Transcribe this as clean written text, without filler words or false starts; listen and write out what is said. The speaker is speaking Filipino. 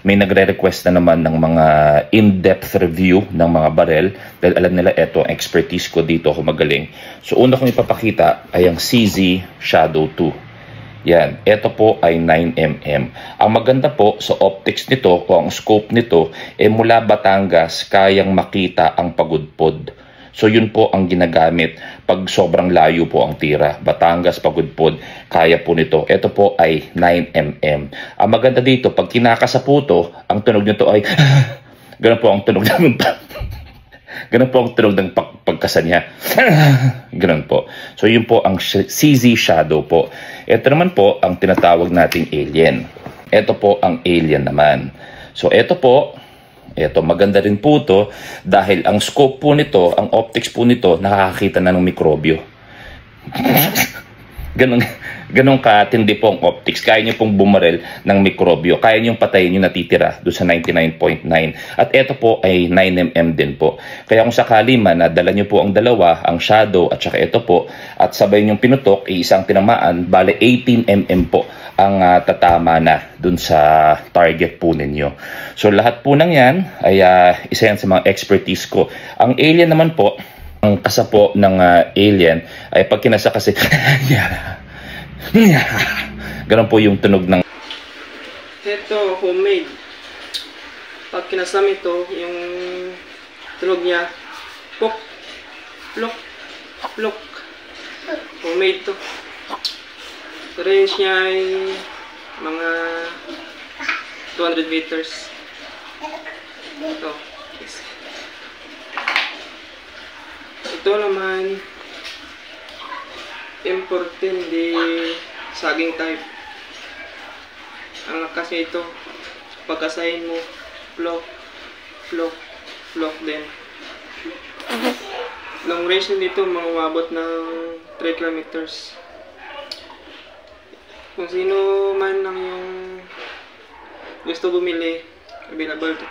May nagre-request na naman ng mga in-depth review ng mga barel dahil alam nila ito ang expertise ko dito, ako magaling. So una kong ipapakita ay ang CZ Shadow 2. Yan, ito po ay 9mm. Ang maganda po sa optics nito o ang scope nito mula Batangas kayang makita ang pagudpod. So yun po ang ginagamit pag sobrang layo po ang tira. Batangas, Pagudpod, kaya po nito. Ito po ay 9mm. Ang maganda dito, pag kinakasa po ito, ang tunog nito ay ganun po ang tunog ng ganun po ang tunog ng pagkasa niya. Ganun po. So yun po ang CZ Shadow po. Ito naman po ang tinatawag nating alien. Ito po ang alien naman. So ito po, ito, maganda rin po ito dahil ang scope po nito, ang optics po nito, nakakakita na ng mikrobyo. Ganun katindi po ang optics. Kaya nyo pong bumarel ng mikrobyo. Kaya nyo patayin yung natitira doon sa 99.9. At ito po ay 9mm din po. Kaya kung sakali man, dala nyo po ang dalawa, ang shadow at saka ito po, at sabay nyong pinutok, isang tinamaan, bale 18mm po ang tatama na dun sa target po ninyo. So lahat po ng yan ay isa yan sa mga expertise ko. Ang alien naman po, ang kasa po ng alien ay pag kinasa kasi ganun po yung tunog ng ito homemade. Pag kinasam ito, yung tunog niya pok, plok, plok. Homemade to. Range niya ay mga 200 meters. Ito. Ito naman M14 di saging type. Ang kasi ito, pagkasahin mo, plok, plok, plok din. Long range nito, mga umabot ng 3 kilometers. Kung sino man ang yung gusto bumili, available to.